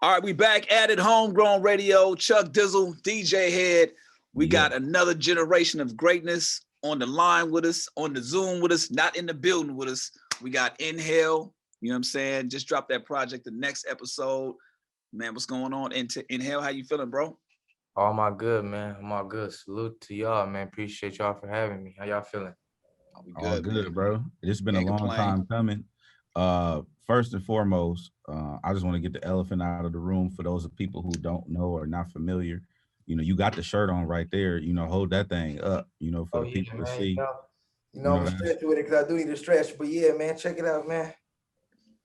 All right, we back at it, Homegrown Radio, Chuck Dizzle, DJ Head. We got another generation of greatness on the line with us, on the Zoom with us, not in the building with us. We got NHALE, you know what I'm saying? Just dropped that project the next episode. Man, what's going on? NHALE, how you feeling, bro? All my good, man. I'm all good. Salute to y'all, man. Appreciate y'all for having me. How y'all feeling? We all good, bro. It's been Can't a long complain. time coming. First and foremost, I just want to get the elephant out of the room for those of people who don't know or not familiar. You know, you got the shirt on right there. You know, hold that thing up. You know, for the people to see. I'm stretching with it because I do need to stretch. But yeah, man, check it out, man.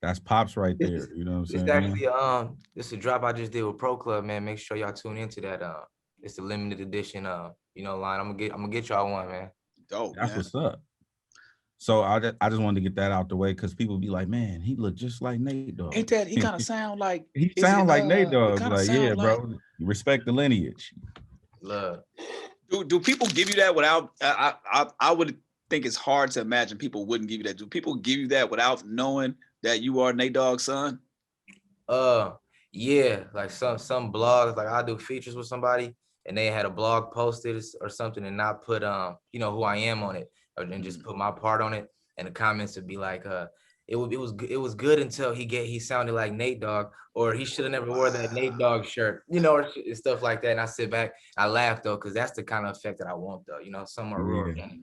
That's Pops right there. You know what I'm saying? It's actually this is a drop I just did with Pro Club, man. Make sure y'all tune into that. It's the limited edition line. I'm gonna get y'all one, man. Dope. That's what's up. So I just wanted to get that out the way because people be like, man, he looked just like Nate Dogg. Ain't that he kind of sound like he sound like Nate Dogg? Like, yeah, bro. Respect the lineage. Love. Do people give you that without? I would think it's hard to imagine people wouldn't give you that. Do people give you that without knowing that you are Nate Dogg's son? Yeah, like some blogs, like I do features with somebody and they had a blog posted or something and not put who I am on it, or then just put my part on it, and the comments would be like it was good until he sounded like Nate Dogg, or he should have never wore that Nate Dogg shirt, or stuff like that. And I sit back, I laugh though, because that's the kind of effect that I want though, somewhere real organic.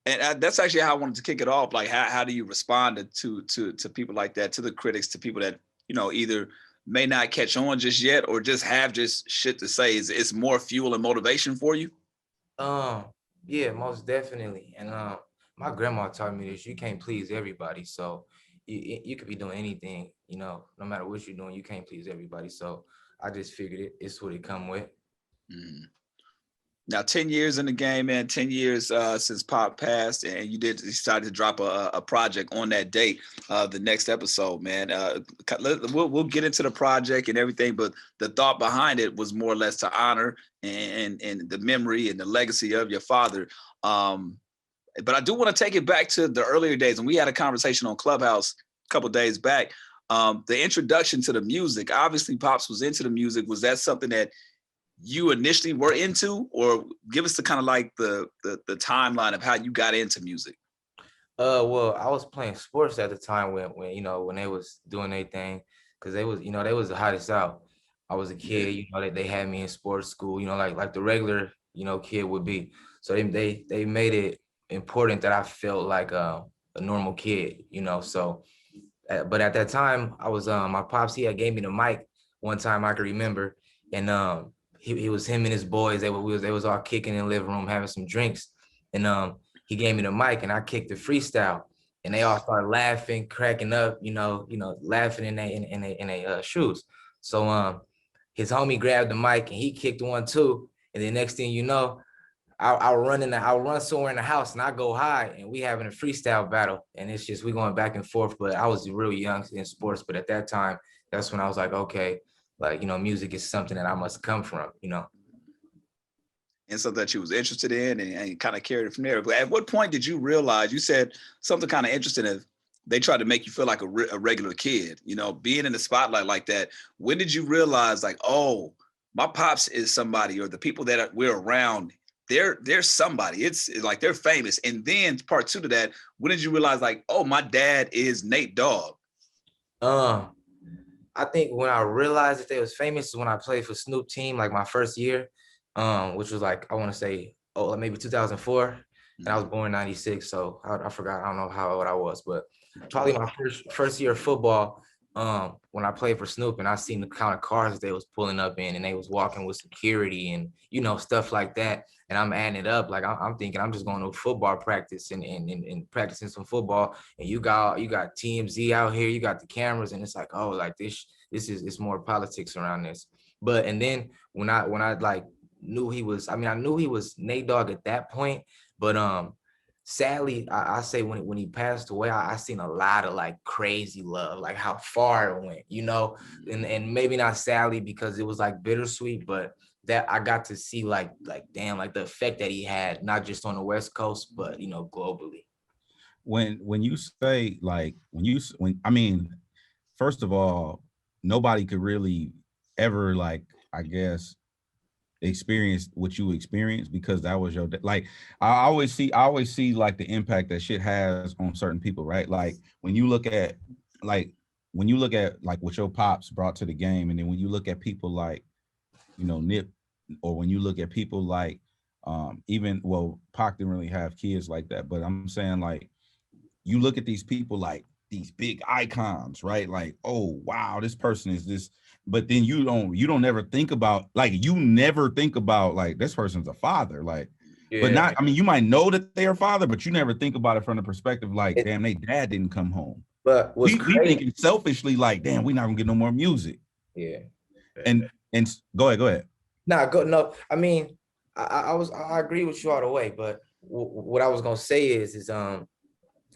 And that's actually how I wanted to kick it off. Like, how do you respond to people like that, to the critics, to people that either may not catch on just yet or just have just shit to say? It's more fuel and motivation for you? Yeah, most definitely. And my grandma taught me this: you can't please everybody. So you could be doing anything, no matter what you're doing, you can't please everybody. So I just figured it's what it come with. Mm-hmm. Now, 10 years in the game, man, 10 years since Pop passed, and you decided to drop a project on that date, the next episode, man. We'll get into the project and everything, but the thought behind it was more or less to honor and the memory and the legacy of your father. But I do want to take it back to the earlier days, and we had a conversation on Clubhouse a couple of days back. The introduction to the music, obviously Pops was into the music. Was that something that you initially were into, or give us the kind of like the timeline of how you got into music? Well, I was playing sports at the time when they was doing their thing, because they was the hottest out. I was a kid, they had me in sports school, like the regular kid would be. So they made it important that I felt like a normal kid, So, but at that time, I was my pops, he had gave me the mic one time I can remember, and he was him and his boys. They was all kicking in the living room having some drinks, and he gave me the mic and I kicked the freestyle, and they all started laughing, cracking up, laughing in their shoes. So his homie grabbed the mic and he kicked one too, and the next thing you know, I'll run somewhere in the house and I go high and we having a freestyle battle, and it's just we going back and forth. But I was real young in sports, but at that time, that's when I was like, okay, like, music is something that I must come from, And something that you was interested in, and kind of carried it from there. But at what point did you realize, you said something kind of interesting, if they tried to make you feel like a regular kid, being in the spotlight like that? When did you realize, like, oh, my pops is somebody, or the people that we're around, they're somebody. It's like they're famous. And then part two to that, when did you realize, like, oh, my dad is Nate Dogg? I think when I realized that they was famous is when I played for Snoop team, like my first year, which was like, I want to say, maybe 2004. And I was born in 96. So I forgot, I don't know how old I was, but probably my first year of football, when I played for Snoop, and I seen the kind of cars that they was pulling up in, and they was walking with security and, stuff like that. And I'm adding it up. Like I'm thinking I'm just going to football practice and practicing some football. And you got TMZ out here, you got the cameras, and it's like, oh, like it's more politics around this. But, and then when I like knew he was, I knew he was Nate Dogg at that point, but sadly, I say when he passed away, I seen a lot of like crazy love, like how far it went, and maybe not sadly because it was like bittersweet, but that I got to see like damn, like the effect that he had, not just on the West Coast, but globally. When you say like when first of all, nobody could really ever, like, I guess, experience what you experienced, because that was your like, I always see like the impact that shit has on certain people, right? Like when you look at like like what your pops brought to the game, and then when you look at people like, you know, Nip, or when you look at people like even, well, Pac didn't really have kids like that, but I'm saying, like, you look at these people like these big icons, right? Like, oh wow, this person is this, but then you don't ever think about, like, you never think about like this person's a father, like, but Yeah. not, I mean, you might know that they are father, but you never think about it from the perspective like, It, damn, they dad didn't come home. but what's We crazy? thinking selfishly like, damn, we not gonna get no more music. Yeah. And go ahead. Nah, go no. I mean, I agree with you all the way, but what I was gonna say is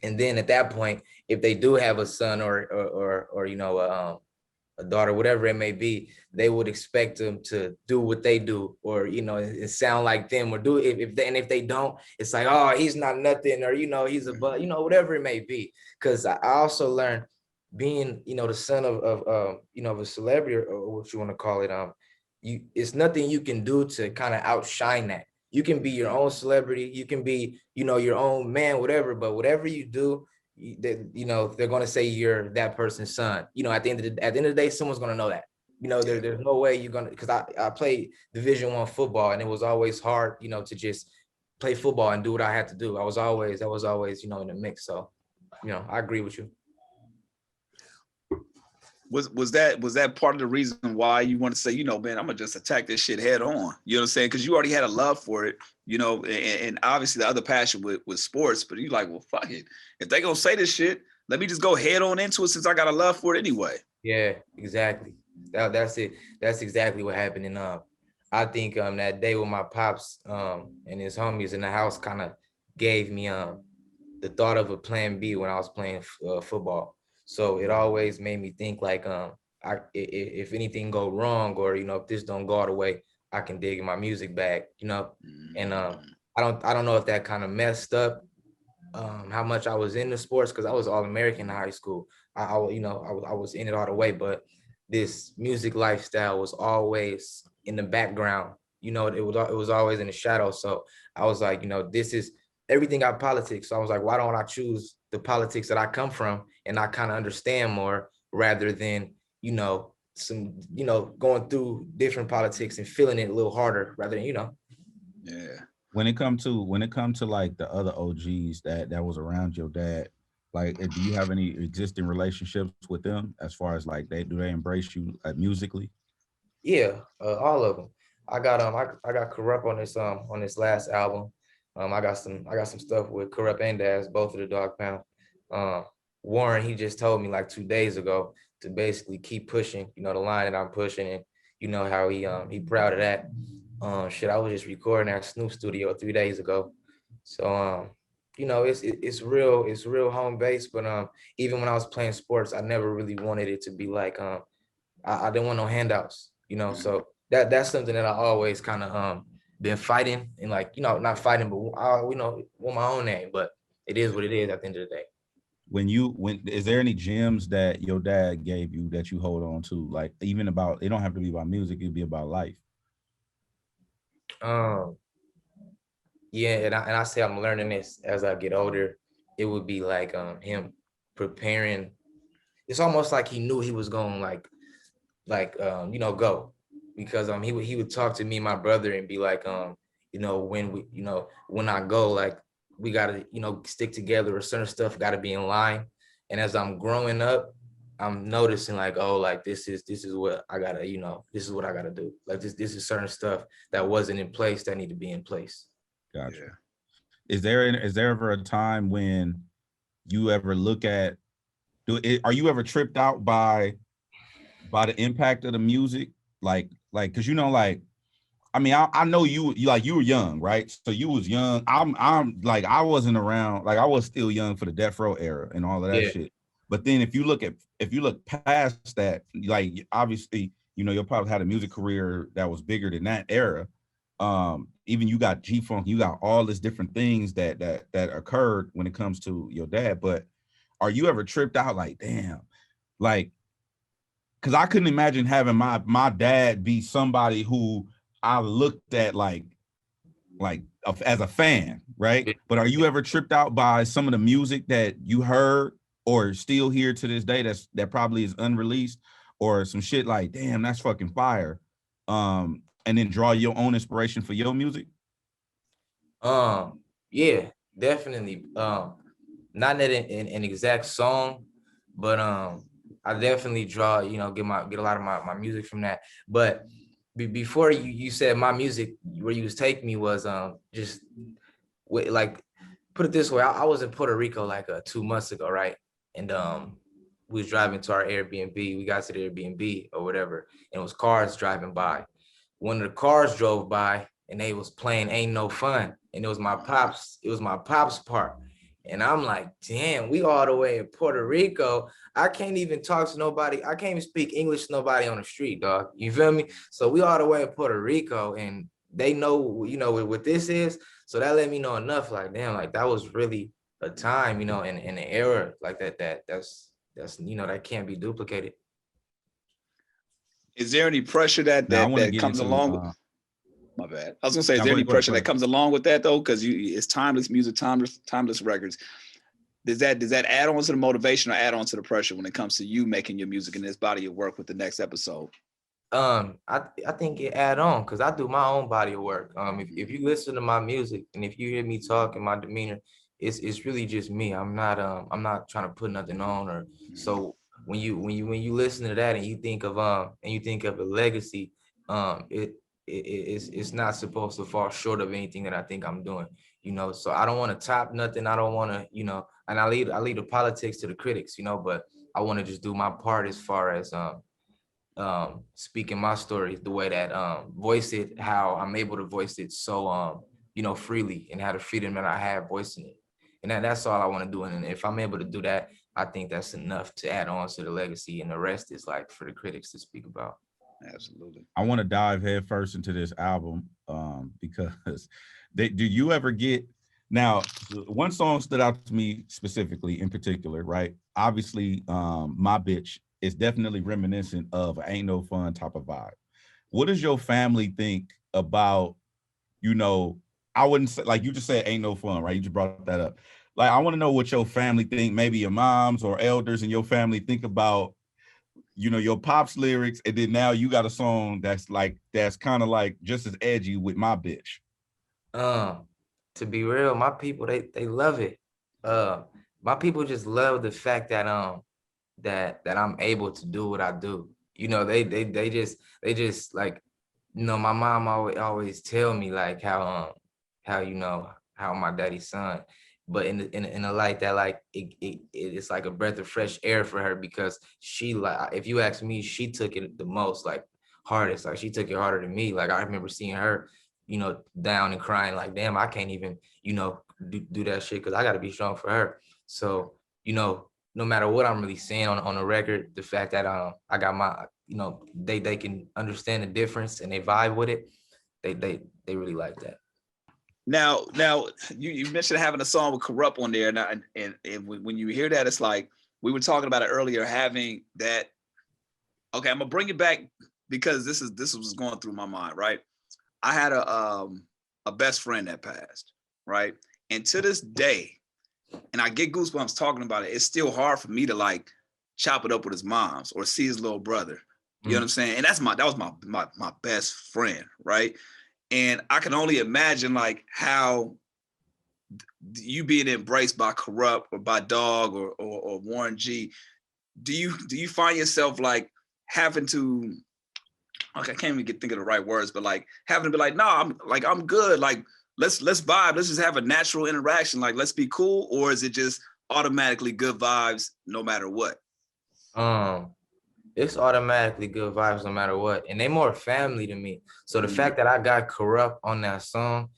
and then at that point, if they do have a son or you know a daughter, whatever it may be, they would expect them to do what they do, or you know, it sound like them, or do if they don't, it's like, oh, he's not nothing, or you know, he's a but, you know, whatever it may be. Because I also learned, being, you know, the son of you know, of a celebrity, or what you want to call it, it's nothing you can do to kind of outshine that. You can be your own celebrity, you can be, you know, your own man, whatever, but whatever you do, you know, they're going to say you're that person's son. You know, at the end of the day, someone's going to know that. You know, there's no way you're going to, because I played Division I football, and it was always hard, you know, to just play football and do what I had to do. That was always, you know, in the mix. So, you know, I agree with you. Was that part of the reason why you want to say, you know, man, I'm gonna just attack this shit head on? You know what I'm saying? Because you already had a love for it, you know, and obviously the other passion with sports, but you like, well, fuck it. If they gonna say this shit, let me just go head on into it, since I got a love for it anyway. Yeah, exactly. That's it. That's exactly what happened. And I think that day with my pops and his homies in the house kind of gave me the thought of a plan B when I was playing football. So it always made me think like, if anything go wrong, or you know, if this don't go all the way, I can dig in my music bag, you know. And I don't know if that kind of messed up how much I was into sports, because I was All-American in high school. You know, I was in it all the way, but this music lifestyle was always in the background. You know, it was always in the shadow. So I was like, you know, this is everything got politics. So I was like, why don't I choose the politics that I come from and I kind of understand more, rather than, you know, going through different politics and feeling it a little harder, rather than, you know. Yeah. When it comes to like the other OGs that was around your dad, like, do you have any existing relationships with them, as far as like, do they embrace you musically? Yeah, all of them. I got I got Corrupt on this last album. I got some stuff with Corrupt and Daz, both of the Dog Pound. Warren, he just told me like 2 days ago to basically keep pushing, you know, the line that I'm pushing, and you know how he proud of that. Shit, I was just recording at Snoop Studio 3 days ago. So you know, it's real home base, but even when I was playing sports, I never really wanted it to be like I didn't want no handouts, you know. So that's something that I always kind of been fighting, and like, you know, not fighting, but you know, want my own name, but it is what it is at the end of the day. When is there any gems that your dad gave you that you hold on to, like, even about, it don't have to be about music, it'd be about life? Um, yeah, and I say I'm learning this as I get older. It would be like him preparing. It's almost like he knew he was going you know, go, because he would talk to me and my brother and be like, you know, when I go, like, we gotta, you know, stick together, or certain stuff gotta be in line. And as I'm growing up, I'm noticing like, oh, like this is what I gotta, you know, this is what I gotta do. Like this is certain stuff that wasn't in place that need to be in place. Gotcha. Yeah. Is there ever a time when you ever look at, are you ever tripped out by the impact of the music? Like, cause you know, like, I mean, I know you like, you were young, right? So you was young. I'm like, I wasn't around, like I was still young for the Death Row era and all of that shit. But then if you look past that, like, obviously, you know, you'll probably had a music career that was bigger than that era. Even you got G-Funk, you got all these different things that occurred when it comes to your dad. But are you ever tripped out like, damn, like, because I couldn't imagine having my dad be somebody who I looked at like as a fan, right? But are you ever tripped out by some of the music that you heard or still hear to this day that probably is unreleased, or some shit like, damn, that's fucking fire, and then draw your own inspiration for your music? Yeah, definitely. Not that in an exact song, but I definitely draw, you know, get a lot of my music from that. But before you said my music, where you was taking me was just like, put it this way, I was in Puerto Rico like 2 months ago, right? And we was driving to our Airbnb. We got to the Airbnb or whatever, and it was cars driving by. One of the cars drove by and they was playing Ain't No Fun. And it was my pops part. And I'm like, damn, we all the way in Puerto Rico. I can't even talk to nobody. I can't even speak English to nobody on the street, dog. You feel me? So we all the way in Puerto Rico, and they know, you know, what this is. So that let me know enough, like, damn, like that was really a time, you know, in an era like that's, you know, that can't be duplicated. Is there any pressure that Now, I want to that get comes into along with? My bad. I was gonna say, is no, there go any ahead, go ahead, pressure go that ahead. comes along with that though? Because it's timeless music, timeless records. Does that add on to the motivation or add on to the pressure when it comes to you making your music in this body of work with the next episode? I think it add on, because I do my own body of work. If you listen to my music and if you hear me talk and my demeanor, it's really just me. I'm not trying to put nothing on, or so when you listen to that and you think of a legacy, it's not supposed to fall short of anything that I think I'm doing, you know. So I don't want to top nothing. I don't want to, you know, and I leave the politics to the critics, you know, but I want to just do my part as far as speaking my story the way that voice it, how I'm able to voice it so you know, freely, and have the freedom that I have voicing it. And that's all I want to do. And if I'm able to do that, I think that's enough to add on to the legacy, and the rest is like for the critics to speak about. Absolutely. I want to dive head first into this album, because do you ever get, now one song stood out to me specifically in particular, right? Obviously, My Bitch is definitely reminiscent of Ain't No Fun type of vibe. What does your family think about, you know, I wouldn't say, like you just said, Ain't No Fun, right? You just brought that up. Like, I want to know what your family think, maybe your moms or elders in your family think about, you know, your pop's lyrics, and then now you got a song that's kind of like just as edgy with My Bitch. To be real, my people, they love it. My people just love the fact that that I'm able to do what I do. You know, they just like, you know, my mom always tell me like how, you know, how my daddy's son, but in a light that like it's like a breath of fresh air for her, because she, like, if you ask me, she took it the most, like hardest. Like she took it harder than me. Like I remember seeing her, you know, down and crying like, damn, I can't even, you know, do that shit, because I got to be strong for her. So, you know, no matter what I'm really saying on the record, the fact that I got my, you know, they can understand the difference and they vibe with it, they really like that. Now you mentioned having a song with Corrupt on there, and when you hear that, it's like we were talking about it earlier, having that. Okay, I'm gonna bring it back because this was going through my mind, right? I had a best friend that passed, right? And to this day, and I get goosebumps talking about it, it's still hard for me to like chop it up with his moms or see his little brother. You know what I'm saying? And that was my best friend, right? And I can only imagine like how you being embraced by Corrupt or by Dog or Warren G. Do you find yourself like having to, okay, I can't even think of the right words, but like having to be like, no, I'm good. Like let's vibe. Let's just have a natural interaction. Like let's be cool. Or is it just automatically good vibes no matter what? It's automatically good vibes no matter what, and they more family to me. So the fact that I got Corrupt on that song,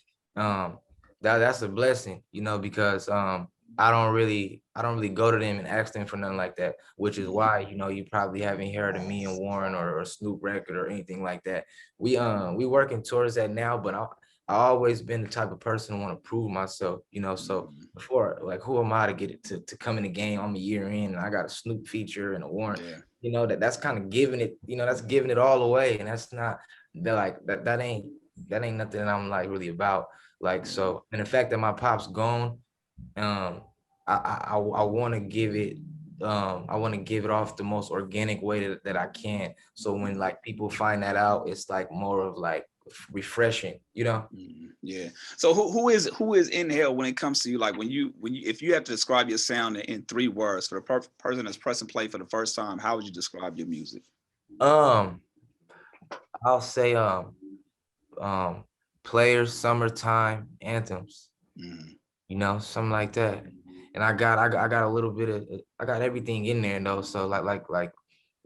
that's a blessing, you know, because I don't really go to them and ask them for nothing like that, which is why, you know, you probably haven't heard of me and Warren or Snoop record or anything like that. We working towards that now, but I always been the type of person who want to prove myself, you know. So before, like, who am I to get it to come in the game? I'm a year in and I got a Snoop feature and a Warren. Yeah. you know, that's kind of giving it, you know, that's giving it all away. And that's not, they're like, that ain't nothing that I'm like really about. Like, so, and the fact that my pop's gone, I want to give it, I want to give it off the most organic way that I can. So when like people find that out, it's like more of like refreshing, you know? Yeah. So who is NHALE when it comes to you? Like when you if you have to describe your sound in 3 words for the person that's pressing play for the first time, how would you describe your music? I'll say players, summertime anthems, you know, something like that. And I got a little bit of, I got everything in there though. So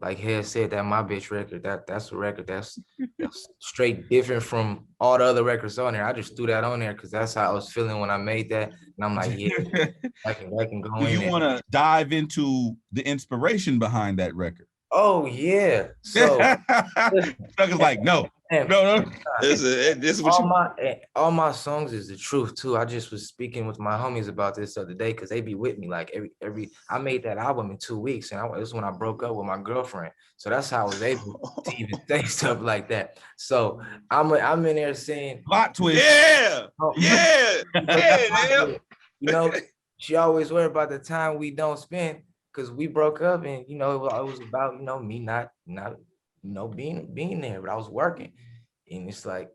like Heath said, that My Bitch record, that's a record that's straight different from all the other records on there. I just threw that on there because that's how I was feeling when I made that. And I'm like, yeah, I can go in You there. want to dive into the inspiration behind that record? Oh yeah. So Chuck is like, no. This is what all my songs is the truth too. I just was speaking with my homies about this the other day because they be with me like every I made that album in 2 weeks, and this is when I broke up with my girlfriend. So that's how I was able to even say stuff like that. So I'm in there saying plot twist. Yeah. Oh, Yeah. You know, she always worried about the time we don't spend because we broke up, and you know, it was about, you know, me not you know, being there, but I was working. And it's like,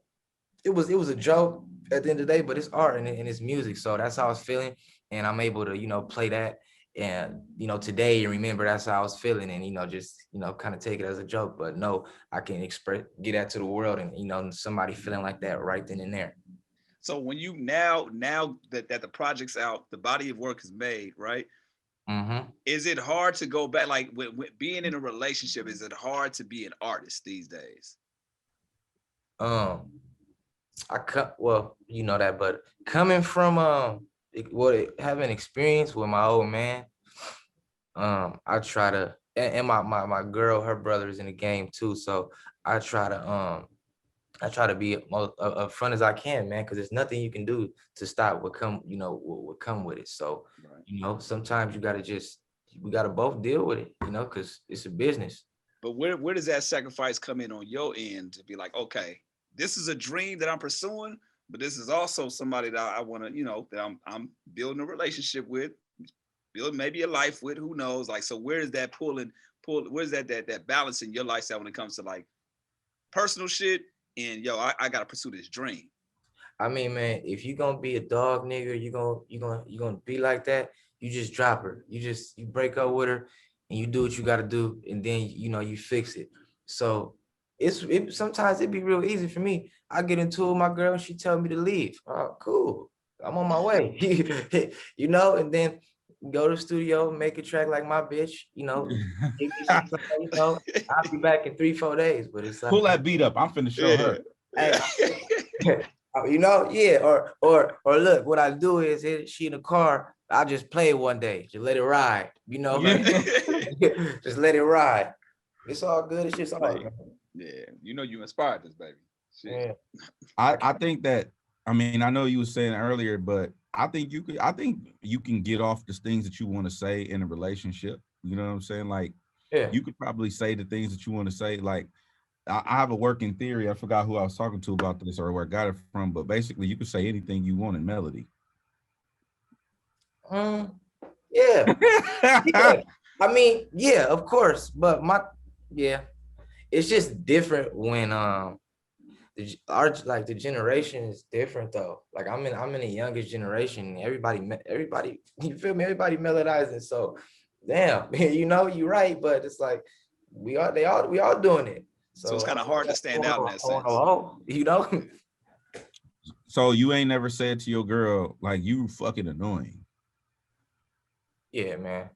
it was a joke at the end of the day, but it's art and it's music. So that's how I was feeling. And I'm able to, you know, play that and, you know, today and remember that's how I was feeling, and, you know, just, you know, kind of take it as a joke, but no, I can get that to the world, and, you know, somebody feeling like that right then and there. So when you now that the project's out, the body of work is made, right? Is it hard to go back, like with being in a relationship, is it hard to be an artist these days? Well, you know that, but coming from having experience with my old man, I try to, and my girl, her brother is in the game too, so I try to be as front as I can, man, because there's nothing you can do to stop what come with it. So, you know, sometimes we gotta both deal with it, you know, because it's a business. But where does that sacrifice come in on your end to be like, okay, this is a dream that I'm pursuing, but this is also somebody that I want to, you know, that I'm building a relationship with, build maybe a life with, who knows? Like, so where is that where's that balance in your lifestyle when it comes to like personal shit and yo, I gotta pursue this dream? I mean, man, if you're gonna be a dog nigga, you're gonna be like that, you just drop her. You break up with her and you do what you gotta do, and then, you know, you fix it. So sometimes it'd be real easy for me. I get into it with my girl and she tell me to leave. Oh, cool. I'm on my way. You know, and then go to the studio, make a track like My Bitch, you know, give me some time, you know, I'll be back in 3-4 days. But it's like, pull that beat up. I'm finna show her. Hey, you know, yeah, or look, what I do is she in the car, I just play it one day, just let it ride, you know, just let it ride. It's all good. It's just all right. Yeah, you know, you inspired this baby. Shit. Yeah. I think that, I mean, I know you were saying earlier, but I think you can get off the things that you want to say in a relationship. You know what I'm saying? Like, yeah, you could probably say the things that you want to say. Like, I have a working theory. I forgot who I was talking to about this or where I got it from, but basically you could say anything you want in melody. Yeah. Yeah. I mean, yeah, of course, but it's just different when the generation is different though. Like I'm in the youngest generation. Everybody, you feel me? Everybody melodizing. So, damn, you know, you're right, but it's like we all doing it. So it's kind of hard to stand out in that sense. You know. So you ain't never said to your girl like, you fucking annoying? Yeah, man.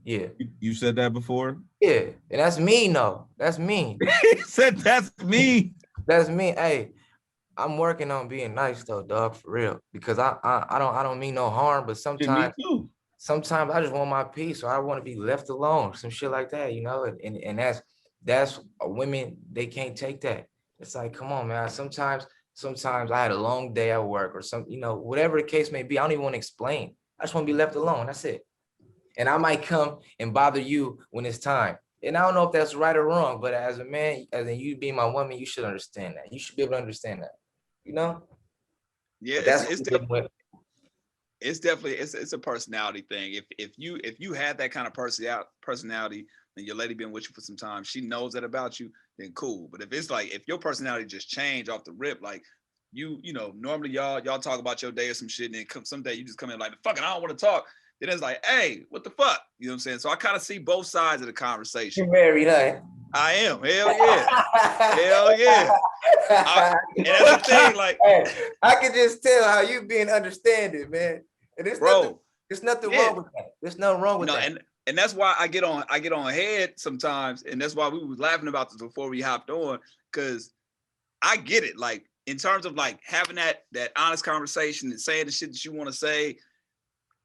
Yeah. You said that before? Yeah, and that's mean though. That's mean. He said that's me. That's me. Hey, I'm working on being nice though, dog, for real. Because I don't mean no harm, but sometimes I just want my peace, or I want to be left alone, some shit like that, you know. And that's women, they can't take that. It's like, come on, man. Sometimes I had a long day at work or some, you know, whatever the case may be. I don't even want to explain. I just want to be left alone. That's it. And I might come and bother you when it's time. and I don't know if that's right or wrong, but as a man, as in you being my woman, you should understand that. You should be able to understand that, you know? Yeah, But that's it's definitely it's a personality thing. If you had that kind of personality, and your lady been with you for some time, she knows that about you, then cool. But if it's like if your personality just changed off the rip, like you know, normally y'all talk about your day or some shit, and then someday you just come in like, fuck it, I don't want to talk. Then it's like, hey, what the fuck? You know what I'm saying? So I kind of see both sides of the conversation. You're married, huh? I am. Hell yeah. Hell yeah. And that's the thing, like, hey, I can just tell how you being understanding, man. And there's nothing wrong with that. There's nothing wrong with that. And that's why I get on ahead sometimes, and that's why we was laughing about this before we hopped on, because I get it. Like in terms of like having that honest conversation and saying the shit that you want to say,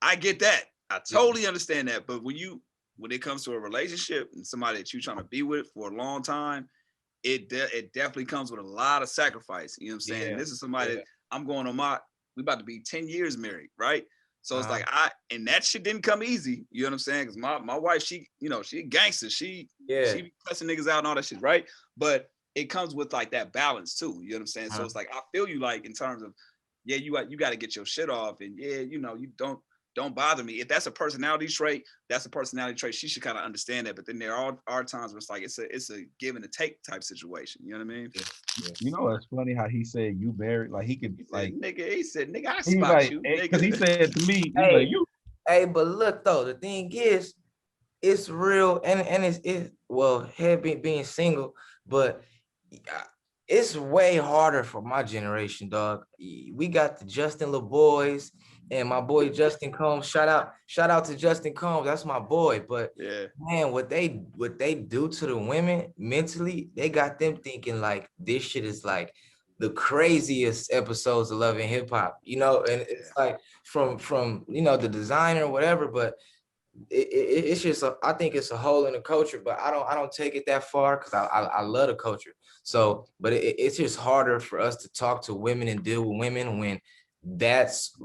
I get that. I totally understand that. But when it comes to a relationship and somebody that you're trying to be with for a long time, it definitely comes with a lot of sacrifice. You know what I'm saying? And this is somebody that I'm going on we about to be 10 years married, right? So it's like and that shit didn't come easy. You know what I'm saying? Because my wife, she a gangster. She be cussing niggas out and all that shit, right? But it comes with like that balance too. You know what I'm saying? So it's like I feel you like in terms of, you got to get your shit off, and you don't bother me. If that's a personality trait, that's a personality trait. She should kind of understand that. But then there are times where it's like it's a give and a take type situation. You know what I mean? You know, it's funny how he said you married. Like he could he said, nigga, I spot you. Because he said to me, hey, like, you. Hey, but look though, the thing is, it's real, and it's well, head being single, but it's way harder for my generation, dog. We got the Justin LeBoys and my boy Justin Combs. Shout out to Justin Combs. That's my boy. But man, what they do to the women mentally, they got them thinking like this shit is like the craziest episodes of Love and Hip Hop, you know, and it's like from the designer or whatever, but it's just I think it's a hole in the culture, but I don't take it that far because I love the culture. So, but it's just harder for us to talk to women and deal with women when that's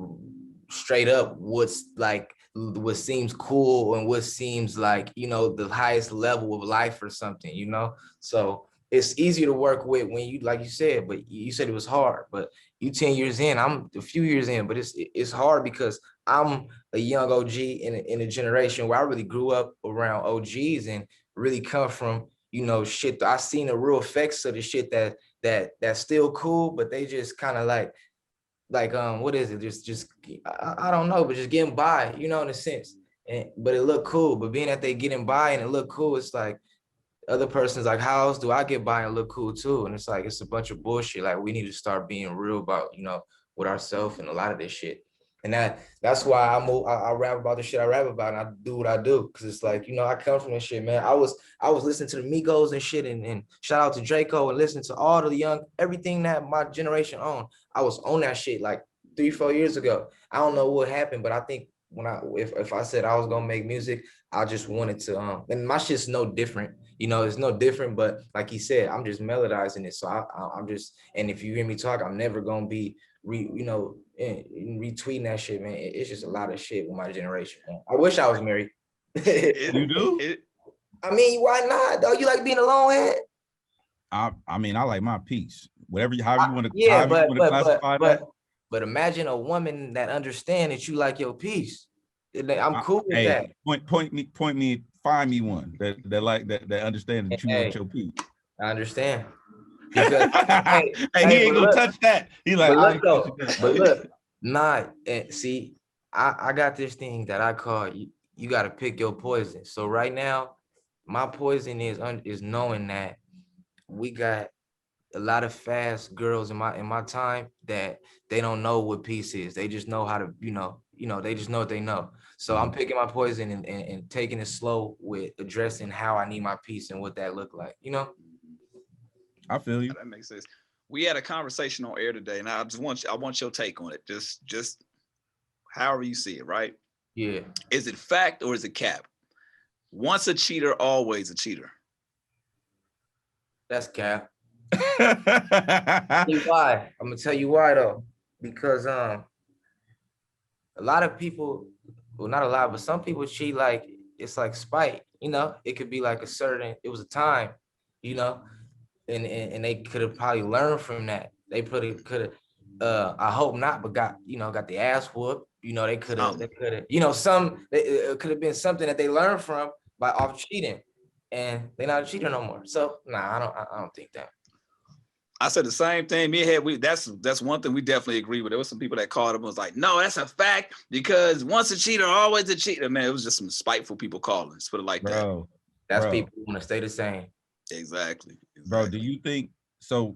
straight up what's like what seems cool and what seems like, the highest level of life or something, so it's easier to work with when you, like you said, but you said it was hard, but you 10 years in, I'm a few years in, but it's hard because I'm a young OG in a generation where I really grew up around OGs and really come from, shit. I seen the real effects of the shit that's still cool, but they just kind of like what is it? Just I don't know, but just getting by, in a sense. But it looked cool. But being that they getting by and it look cool, it's like other person's like, how else do I get by and look cool too? And it's like it's a bunch of bullshit. Like we need to start being real about, with ourselves and a lot of this shit. And that's why I rap about the shit I rap about, and I do what I do. Cause it's like, I come from this shit, man. I was listening to the Migos and shit, and shout out to Draco and listening to all the everything that my generation owned. I was on that shit like 3-4 years ago. I don't know what happened, but I think if I said I was gonna make music, I just wanted to, and my shit's no different. It's no different, but like he said, I'm just melodizing it. So I'm just, and if you hear me talk, I'm never gonna be retweeting that shit, man. It's just a lot of shit with my generation, man. I wish I was married. You do? I mean, why not, dog? You like being a lone head? I mean, I like my peace. However you want to classify that. But imagine a woman that understands that you like your peace. I'm cool with that. Find me one that understands that you want your peace. I understand. Because he ain't gonna touch that. He like, look, see, I got this thing that I call you got to pick your poison. So right now, my poison is knowing that we got a lot of fast girls in my time that they don't know what peace is. They just know how to, they just know what they know. So I'm picking my poison and taking it slow with addressing how I need my peace and what that look like, I feel you. That makes sense. We had a conversation on air today, and I want your take on it. Just however you see it, right? Yeah. Is it fact or is it cap? Once a cheater, always a cheater. That's cap. Why? I'm gonna tell you why though. Because a lot of people, well, not a lot, but some people cheat like it's like spite. you know, it could be like it was a time, you know, and they could have probably learned from that. They probably could have, I hope not, but got the ass whooped. You know, they could have, you know, it could have been something that they learned from by off cheating, and they're not a cheater no more. So nah, I don't think that. I said the same thing. Me and Head, that's one thing we definitely agree with. There was some people that called him and was like, no, that's a fact, because once a cheater, always a cheater. Man, it was just some spiteful people calling. Let's put it like that. That's people who want to stay the same. Exactly. Bro, do you think so?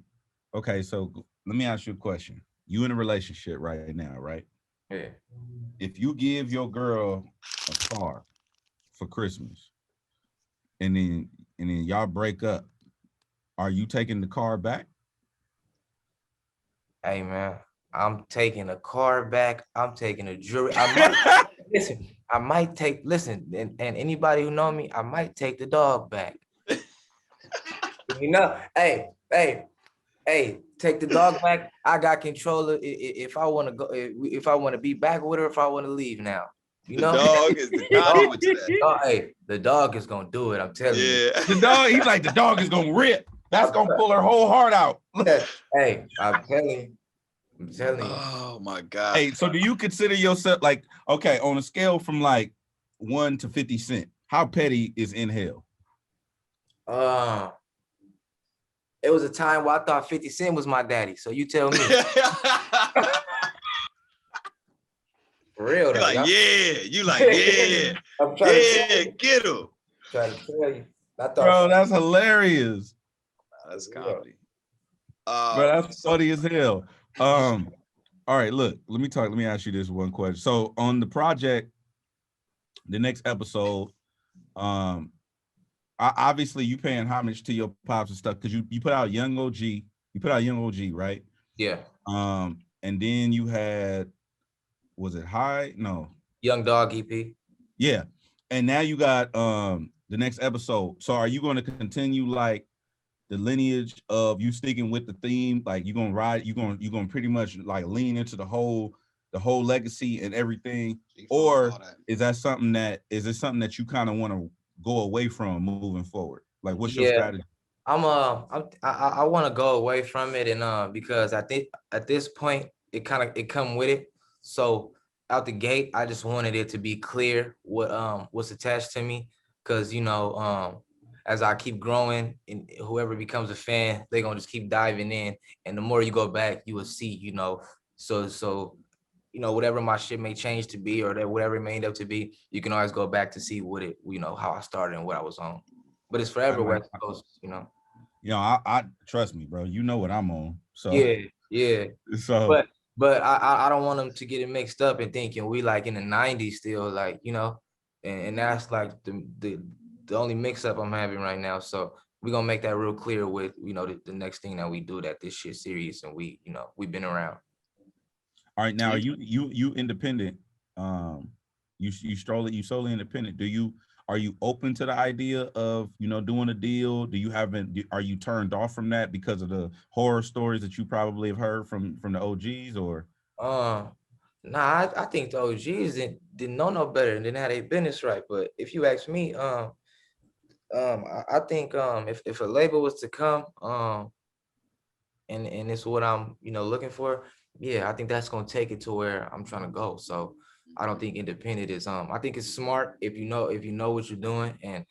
Okay, so let me ask you a question. You in a relationship right now, right? Yeah. If you give your girl a car for Christmas and then y'all break up, are you taking the car back? Hey man, I'm taking a car back. I'm taking a jewelry. I might take, and anybody who know me, I might take the dog back. You know, hey, take the dog back. I got control of if I want to go, if I want to be back with her, if I want to leave now. You know, the dog is the dog. Hey, the dog is gonna do it. I'm telling you. The dog, he's like, the dog is gonna rip. That's gonna pull her whole heart out. Hey, I'm telling you. Oh my God. Hey, so do you consider yourself like, okay, on a scale from like 1 to 50 Cent, how petty is NHALE? It was a time where I thought 50 Cent was my daddy. So you tell me. For real though. You like, yeah. I'm trying to get him. Trying to tell you. Bro, that's hilarious. That's comedy. Bro, that's funny as hell. All right, look, let me ask you this one question. So on the project, the next episode, obviously you paying homage to your pops and stuff because you put out Young OG, right? Yeah. And then you had, was it High? No. Young Dog EP. Yeah. And now you got the next episode. So are you going to continue like the lineage of you sticking with the theme? Like you're gonna pretty much like lean into the whole legacy and everything, or is it something that you kind of want to go away from moving forward? Like what's your strategy? I want to go away from it, and because I think at this point it come with it. So out the gate, I just wanted it to be clear what's attached to me, because you know as I keep growing and whoever becomes a fan, they're gonna just keep diving in, and the more you go back, you will see, you know. So you know, whatever my shit may change to be, or that whatever it may end up to be, you can always go back to see what it, you know, how I started and what I was on. But it's forever West Coast, you know. You know, I trust me, bro. You know what I'm on. So yeah. So but I don't want them to get it mixed up and thinking we like in the 90s still, like, you know, and that's like the only mix up I'm having right now. So we're gonna make that real clear with, you know, the next thing that we do, that this shit serious and we, you know, we've been around. All right, now you independent. You solely independent. Are you open to the idea of, you know, doing a deal? Are you turned off from that because of the horror stories that you probably have heard from the OGs, or? Nah, I think the OGs didn't know no better and didn't have their business right. But if you ask me, I think if a label was to come, and it's what I'm, you know, looking for, yeah, I think that's gonna take it to where I'm trying to go. So I don't think independent is I think it's smart if you know what you're doing, and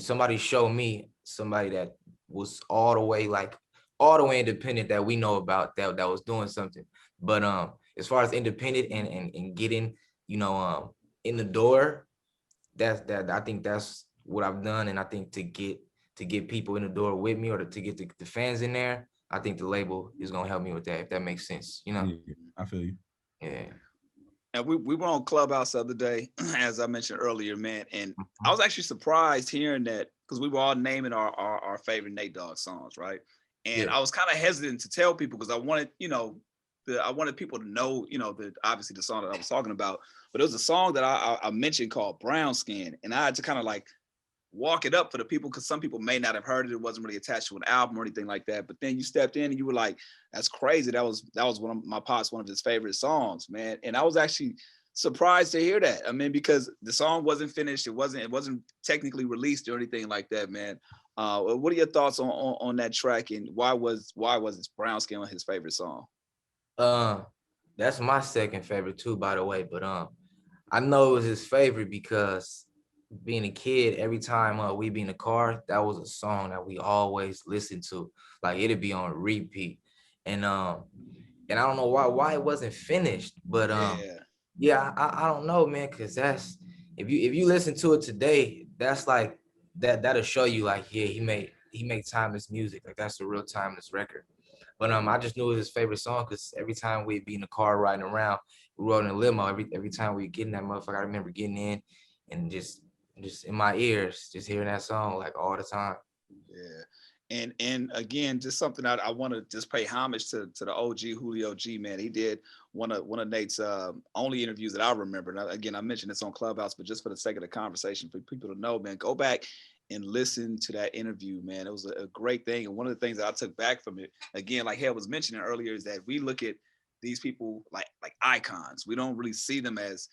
somebody show me somebody that was all the way independent that we know about that was doing something. But as far as independent and getting, you know, in the door, that I think that's what I've done. And I think to get people in the door with me, or to get the fans in there, I think the label is gonna help me with that, if that makes sense, you know. Yeah, I feel you. Yeah. And we were on Clubhouse the other day, as I mentioned earlier, man. And I was actually surprised hearing that, because we were all naming our favorite Nate Dogg songs, right? And I was kind of hesitant to tell people because I wanted, you know, I wanted people to know, you know, obviously the song that I was talking about. But it was a song that I mentioned called Brown Skin. And I had to kind of like walk it up for the people, because some people may not have heard it. It wasn't really attached to an album or anything like that. But then you stepped in and you were like, that's crazy. That was one of his favorite songs, man. And I was actually surprised to hear that. I mean, because the song wasn't finished, it wasn't technically released or anything like that, man. What are your thoughts on that track, and why was Brown Skin his favorite song? That's my second favorite too, by the way. But I know it was his favorite because being a kid, every time we be in the car, that was a song that we always listened to. Like it'd be on repeat. And I don't know why it wasn't finished, but yeah, I don't know, man, because that's if you listen to it today, that's like that'll show you like, yeah, he made timeless music. Like that's a real timeless record. But I just knew it was his favorite song because every time we'd be in the car riding around, we rode in a limo. Every time we get in that motherfucker, I remember getting in and just in my ears, just hearing that song like all the time. Yeah. And again, just something I want to just pay homage to the OG Julio G, man. He did one of Nate's only interviews that I remember. And again, I mentioned this on Clubhouse, but just for the sake of the conversation, for people to know, man, go back and listen to that interview, man. It was a great thing. And one of the things that I took back from it, again, like Hale was mentioning earlier, is that we look at these people like icons. We don't really see them as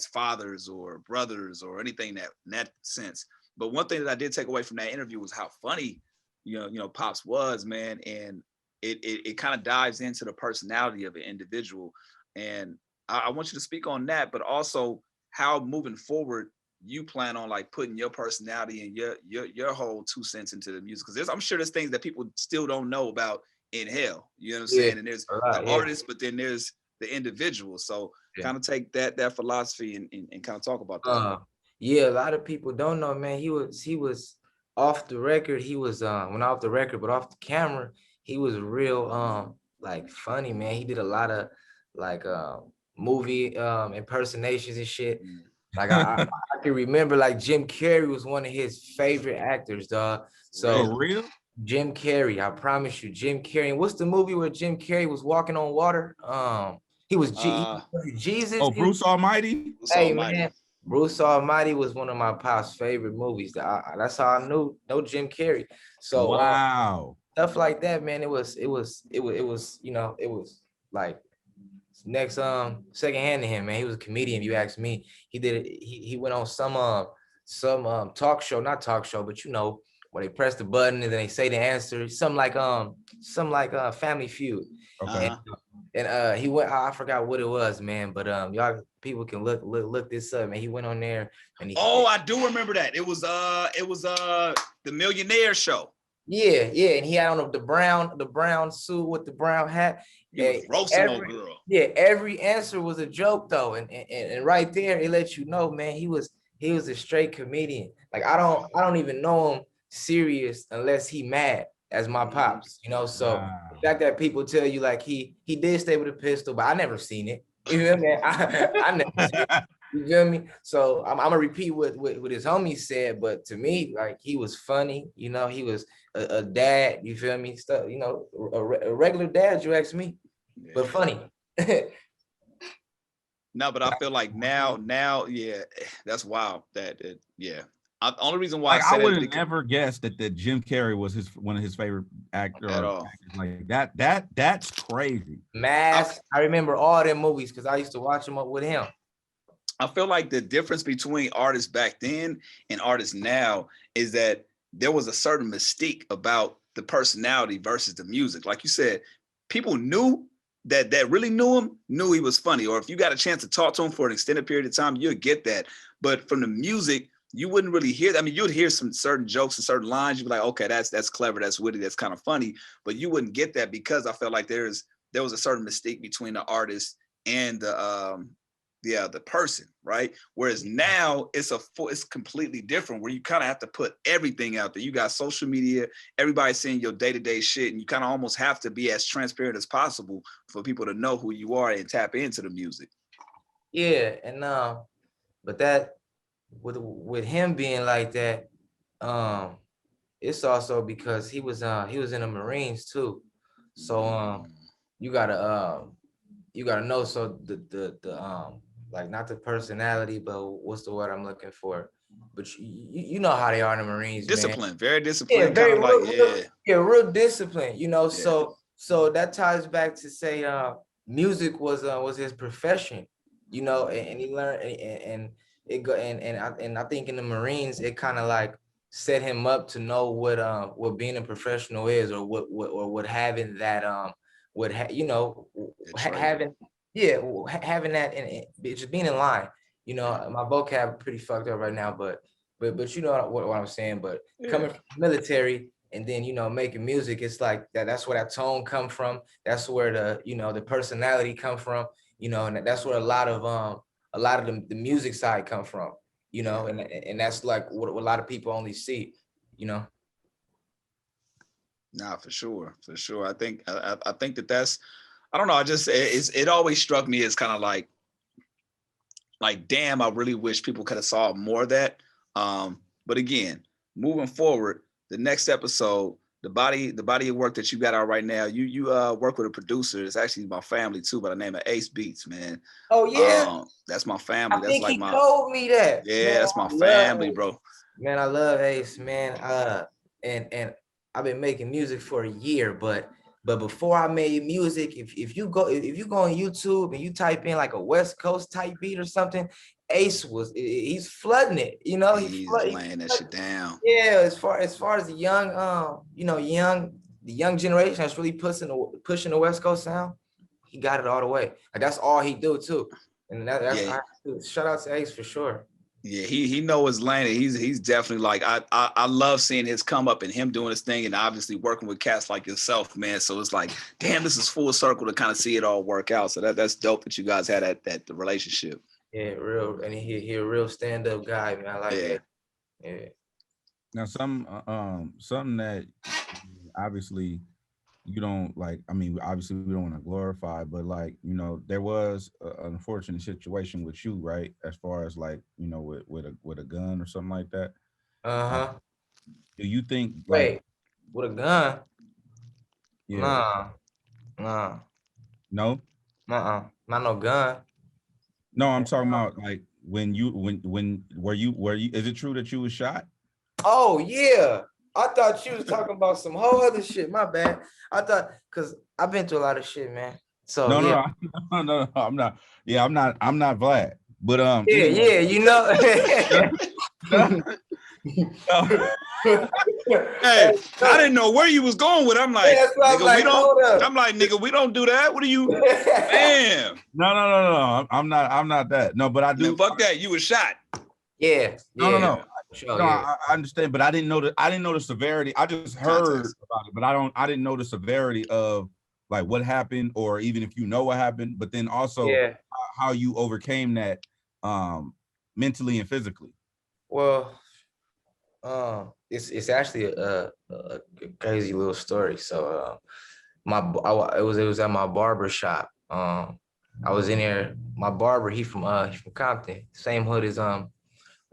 fathers or brothers or anything in that sense. But one thing that I did take away from that interview was how funny, you know, Pops was, man. And it kind of dives into the personality of an individual. And I want you to speak on that, but also how moving forward you plan on like putting your personality and your whole 2 cents into the music. Because I'm sure there's things that people still don't know about NHALE. You know what I'm saying? And there's the artists, but then there's the individual. So kind of take that philosophy and kind of talk about that. Yeah, a lot of people don't know, man. He was off the record. He was well, not off the record, but off the camera. He was real like funny, man. He did a lot of like movie impersonations and shit. Like I can remember like Jim Carrey was one of his favorite actors, dog. So real? Jim Carrey, I promise you, Jim Carrey. And what's the movie where Jim Carrey was walking on water? He was Jesus. Oh, Bruce Almighty. Hey man, Bruce Almighty was one of my pop's favorite movies. That's how I know Jim Carrey. So wow, stuff like that, man. It was you know, it was like next second hand to him, man. He was a comedian, if you ask me. He did it, he went on some talk show, not talk show, but you know, where they press the button and then they say the answer, something like Family Feud. Okay. And he went, I forgot what it was, man, but y'all people can look this up, man. He went on there and I do remember that. It was the Millionaire Show. Yeah, and he had on the brown suit with the brown hat. He was roasting old girl. Yeah, every answer was a joke though, and right there it lets you know, man, he was a straight comedian. Like I don't even know him serious unless he mad, as my pops, you know. So the fact that people tell you like he did stay with a pistol, but I never seen it. You know what I mean? I never seen it. You feel me? So I'm gonna repeat what his homie said, but to me, like he was funny, you know, he was a dad, you feel me? Stuff, you know, a regular dad, you ask me, but funny. No, but I feel like now, yeah, that's wild. Only reason why I would have never guessed that Jim Carrey was one of his favorite actors. Like that. That's crazy. Mask. I remember all them movies because I used to watch them up with him. I feel like the difference between artists back then and artists now is that there was a certain mystique about the personality versus the music. Like you said, people knew that really knew him, knew he was funny. Or if you got a chance to talk to him for an extended period of time, you'll get that. But from the music, you wouldn't really hear that. I mean, you'd hear some certain jokes and certain lines. You'd be like, okay, that's clever, that's witty, that's kind of funny. But you wouldn't get that because I felt like there was a certain mystique between the artist and the person, right? Whereas now it's completely different, where you kind of have to put everything out there. You got social media, everybody's seeing your day-to-day shit, and you kind of almost have to be as transparent as possible for people to know who you are and tap into the music. Yeah, and but that with him being like that, it's also because he was in the Marines too. So you gotta know, so the like not the personality, but what's the word I'm looking for? But you know how they are in the Marines, discipline, man. Very disciplined, yeah, kind of real discipline, you know. Yeah. So that ties back to say music was his profession. you know, and he learned, and it go, and I think in the Marines, it kind of like set him up to know what being a professional is, or what having that you know, having, yeah, having that, and just being in line. You know, my vocab pretty fucked up right now, but you know what I'm saying. But coming from the military and then, you know, making music, it's like that's where that tone come from. That's where the, you know, the personality come from. You know, and that's where a lot of the music side come from. You know, and that's like what a lot of people only see. You know. Nah, for sure, for sure. I think I think that's, I don't know. I just it always struck me as kind of like damn, I really wish people could have saw more of that. But again, moving forward, the next episode, the body of work that you got out right now, you work with a producer. It's actually my family too, by the name of Ace Beats, man. Oh yeah, that's my family. I That's think like he my, told me that. yeah, Man, that's my I love family, Ace. bro. Man, I love Ace, man. And I've been making music for a year, but before I made music, if you go on YouTube and you type in like a West Coast type beat or something, Ace he's flooding it. You know, He's laying that shit down. yeah. As far as the young you know, the young generation that's really pushing the West Coast sound, he got it all the way. Like that's all he do too. And shout out to Ace for sure. Yeah, he know his lane. He's definitely like, I love seeing his come up and him doing his thing, and obviously working with cats like yourself, man. So it's like, damn, this is full circle to kind of see it all work out. So that's dope that you guys had that relationship. Yeah, real, and he a real stand-up guy, man. I like Yeah. that. Yeah. Now, something that obviously you don't like. I mean, obviously we don't want to glorify, but like, you know, there was an unfortunate situation with you, right? As far as like, you know, with a gun or something like that. Uh-huh. Do you think like, Wait, with a gun? yeah, Nah, nah, no, not no gun. no, I'm talking about like when were you? Is it true that you was shot? Oh yeah, I thought you was talking about some whole other shit. My bad. I thought, cause I've been through a lot of shit, man. So No, yeah, no, I'm not. Yeah, I'm not Vlad. But yeah, anyway. yeah, you know. Hey, I didn't know where you was going with it. I'm like, Yeah, that's why I was nigga, like, we don't. hold up. I'm like, nigga, we don't do that. What are you, man? No. I'm not that. No, but I do. Man, fuck that. You was shot. Yeah, No. yeah. Sure, No, yeah. I understand, but I didn't know the severity. I just heard about it, but I didn't know the severity of like what happened, or even if you know what happened, but then also Yeah. how you overcame that mentally and physically. Well, it's actually a crazy little story. So, it was at my barber shop. I was in there. My barber, he from Compton, same hood as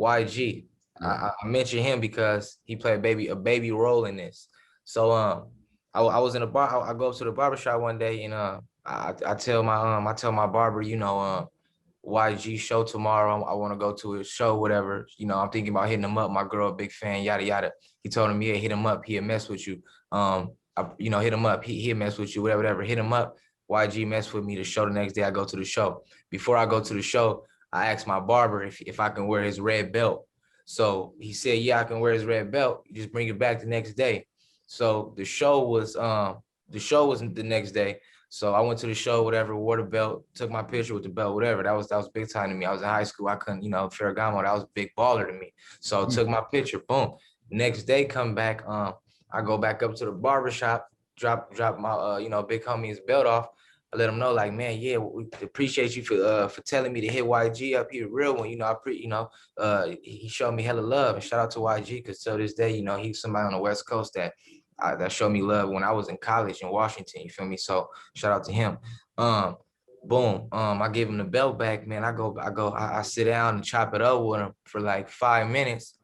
YG. I mentioned him because he played a baby role in this. So I was in a bar. I go up to the barber shop one day, and I tell my barber, you know, YG show tomorrow. I want to go to his show, whatever. You know, I'm thinking about hitting him up. My girl, a big fan, yada yada. He told him, yeah, hit him up. He'll mess with you. You know, hit him up. He'll mess with you, whatever. Hit him up. YG mess with me. The show the next day. I go to the show. Before I go to the show, I asked my barber if I can wear his red belt. So he said, yeah, I can wear his red belt. You just bring it back the next day. So the show was the next day. So I went to the show, whatever, wore the belt, took my picture with the belt, whatever. That was big time to me. I was in high school. I couldn't, you know, Ferragamo, that was a big baller to me. So I took my picture, boom. Next day, come back. I go back up to the barbershop, drop my you know, big homie's belt off. I let him know, like, man, yeah, we appreciate you for telling me to hit YG up here, real one. You know, he showed me hella love, and shout out to YG, because till this day, you know, he's somebody on the West Coast that showed me love when I was in college in Washington. You feel me? So shout out to him. Boom. I gave him the belt back, man. I sit down and chop it up with him for like 5 minutes.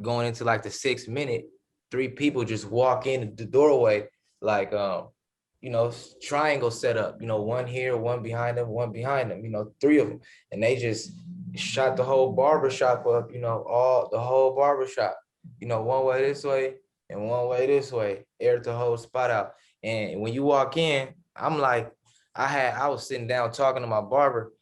Going into like the 6th minute, 3 people just walk in the doorway, like you know, triangle set up, you know, one here, one behind them, you know, 3 of them. And they just shot the whole barbershop up, you know, the whole barbershop, you know, one way this way and one way this way, aired the whole spot out. And when you walk in, I'm like, I was sitting down talking to my barber,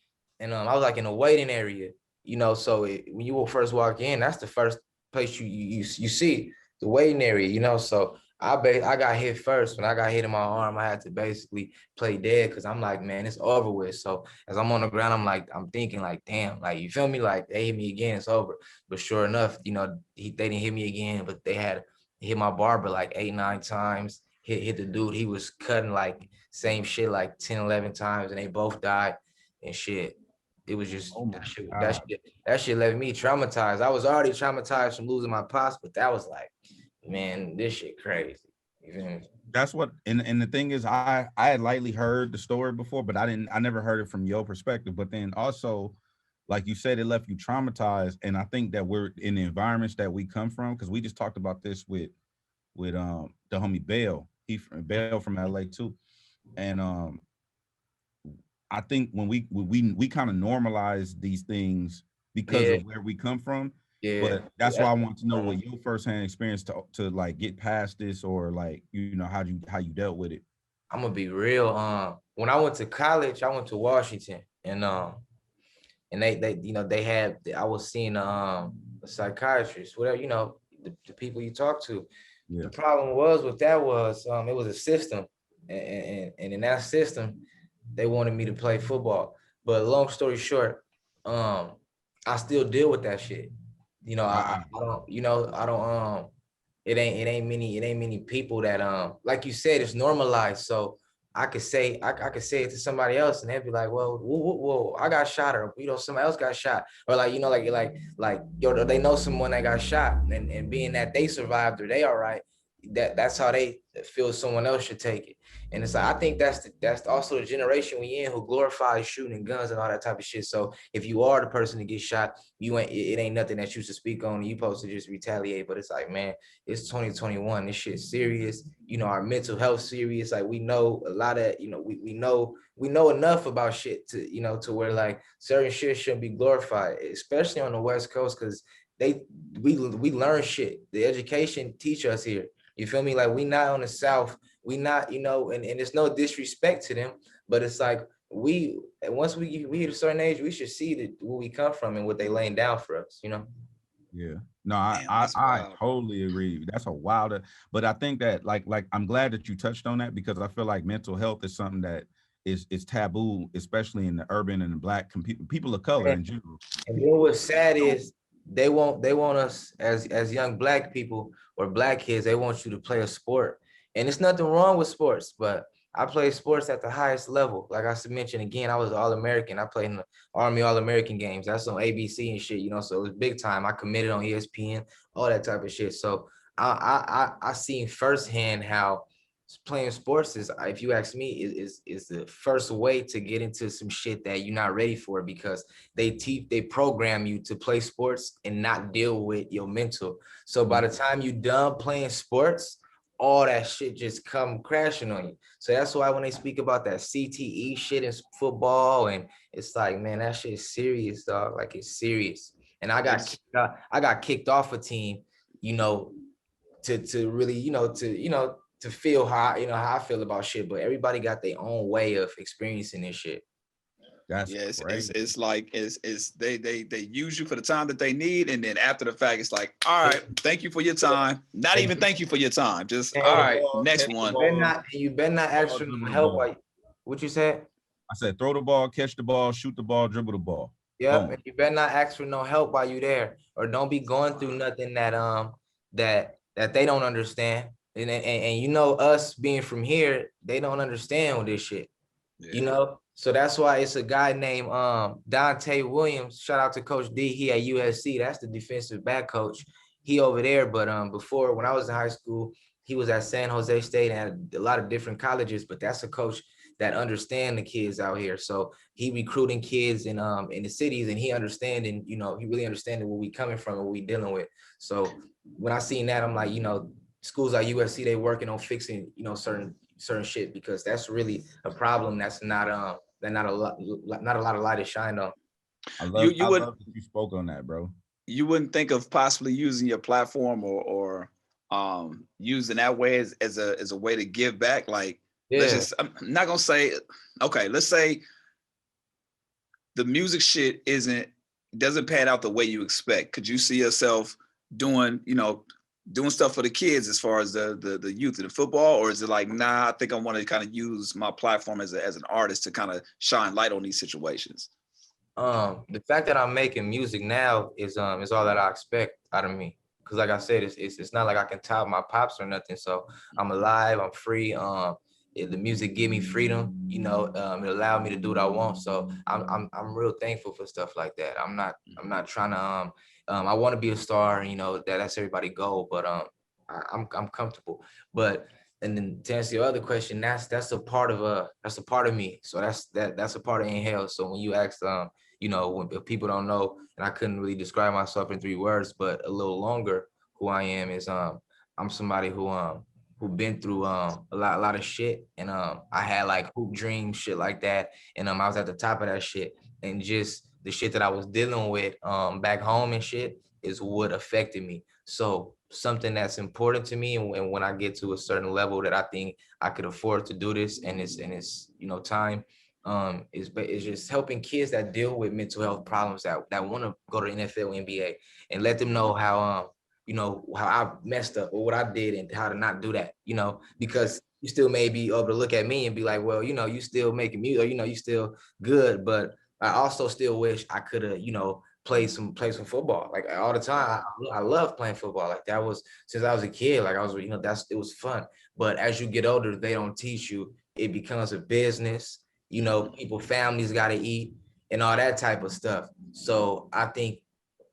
and I was like in a waiting area, you know. So when you will first walk in, that's the first place you see, the waiting area, you know. So I got hit first. When I got hit in my arm, I had to basically play dead because I'm like, man, it's over with. So as I'm on the ground, I'm thinking like, damn, like, you feel me? Like, they hit me again, it's over. But sure enough, you know, they didn't hit me again, but they had hit my barber like 8-9 times. Hit the dude, he was cutting like same shit like 10-11 times, and they both died and shit. It was just Oh my that shit left me traumatized. I was already traumatized from losing my pops, but that was like, man, this shit crazy. You feel me? That's what, and the thing is, I had lightly heard the story before, but I never heard it from your perspective. But then also, like you said, it left you traumatized. And I think that we're in the environments that we come from, because we just talked about this with the homie Bale. Bale from LA too. And I think when we kind of normalize these things because Yeah, of where we come from. yeah. But that's why I want to know what your firsthand experience to like get past this, or like, you know, how you dealt with it. I'm gonna be real. When I went to college, I went to Washington, and they you know, they had, I was seeing a psychiatrist, whatever, you know, the people you talk to. Yeah. The problem was with that was it was a system, and in that system, they wanted me to play football. But long story short, I still deal with that shit. You know, I don't, you know, I don't it ain't many people that like you said, it's normalized. So I could say it to somebody else, and they'd be like, well, whoa, I got shot, or, you know, somebody else got shot, or like, you know, like yo, they know someone that got shot, and being that they survived or they all right, that's how they feel someone else should take it. And it's like, I think that's also the generation we in, who glorifies shooting guns and all that type of shit. So if you are the person to get shot, it ain't nothing that you should speak on. You supposed to just retaliate. But it's like, man, it's 2021. This shit's serious. You know, our mental health serious. Like, we know a lot of, you know, we know enough about shit to, you know, to where like certain shit shouldn't be glorified, especially on the West Coast, because we learn shit. The education teach us here. You feel me? Like, we not on the South. We not, you know, and it's no disrespect to them, but it's like, once we hit a certain age, we should see where we come from and what they laying down for us, you know? Yeah. No, Damn, I that's wild. totally agree. That's a wilder, but I think that like I'm glad that you touched on that, because I feel like mental health is something that is taboo, especially in the urban and the Black people of color in general. And then what's sad is they want us as young Black people or Black kids, they want you to play a sport. And it's nothing wrong with sports, but I play sports at the highest level. Like I mentioned again, I was All-American. I played in the Army All-American games. That's on ABC and shit, you know, so it was big time. I committed on ESPN, all that type of shit. So I seen firsthand how playing sports is, if you ask me, is the first way to get into some shit that you're not ready for, because they program you to play sports and not deal with your mental. So by the time you done playing sports, all that shit just come crashing on you. So that's why when they speak about that CTE shit in football, and it's like, man, that shit is serious, dog. Like, it's serious. And I got kicked off a team, you know, to really, you know, to feel how, you know, how I feel about shit. But everybody got their own way of experiencing this shit. That's Yeah, crazy. it's like they use you for the time that they need, and then after the fact, it's like, all right, thank you for your time. Not even thank you for your time. Just all right, next one. You better not ask for no help. Like, what you said? I said, throw the ball, catch the ball, shoot the ball, dribble the ball. Yep. And you better not ask for no help while you there, or don't be going through nothing that they don't understand. And you know, us being from here, they don't understand with this shit. Yeah. You know, so that's why it's a guy named Dante Williams. Shout out to Coach D. He at USC. That's the defensive back coach. He over there. But before, when I was in high school, he was at San Jose State and had a lot of different colleges. But that's a coach that understand the kids out here. So he recruiting kids in the cities, and he understanding, you know, he really understanding where we coming from and what we dealing with. So when I seen that, I'm like, you know, schools like USC, they working on fixing, you know, certain shit, because that's really a problem that's not a lot of light is shined on. I love that you spoke on that, bro. You wouldn't think of possibly using your platform or using that way as a way to give back. Like, let's just, I'm not gonna say, okay, let's say the music shit doesn't pan out the way you expect? Could you see yourself doing, doing stuff for the kids as far as the youth and the football, or is it like, nah, I think I want to kind of use my platform as an artist to kind of shine light on these situations? The fact that I'm making music now is all that I expect out of me. Cause like I said, it's not like I can top my pops or nothing. So I'm alive, I'm free. The music give me freedom, it allowed me to do what I want. So I'm real thankful for stuff like that. I'm not trying to I want to be a star, that's everybody goal, but I'm comfortable. But and then to answer your other question, that's a part of me. So that's a part of NHALE. So when you ask when if people don't know, and I couldn't really describe myself in 3 words, but a little longer, who I am is I'm somebody who been through a lot of shit, and I had like hoop dreams, shit like that, and I was at the top of that shit, and just the shit that I was dealing with back home and shit is what affected me. So something that's important to me, and when I get to a certain level that I think I could afford to do this, and it's time, is just helping kids that deal with mental health problems that want to go to the NFL, NBA, and let them know how how I messed up or what I did and how to not do that, because you still may be able to look at me and be like, well, you still making music, or, you still good, but I also still wish I could have, play some football like all the time. I love playing football. Like that was since I was a kid. Like I was, it was fun. But as you get older, they don't teach you. It becomes a business. People, families got to eat and all that type of stuff. So I think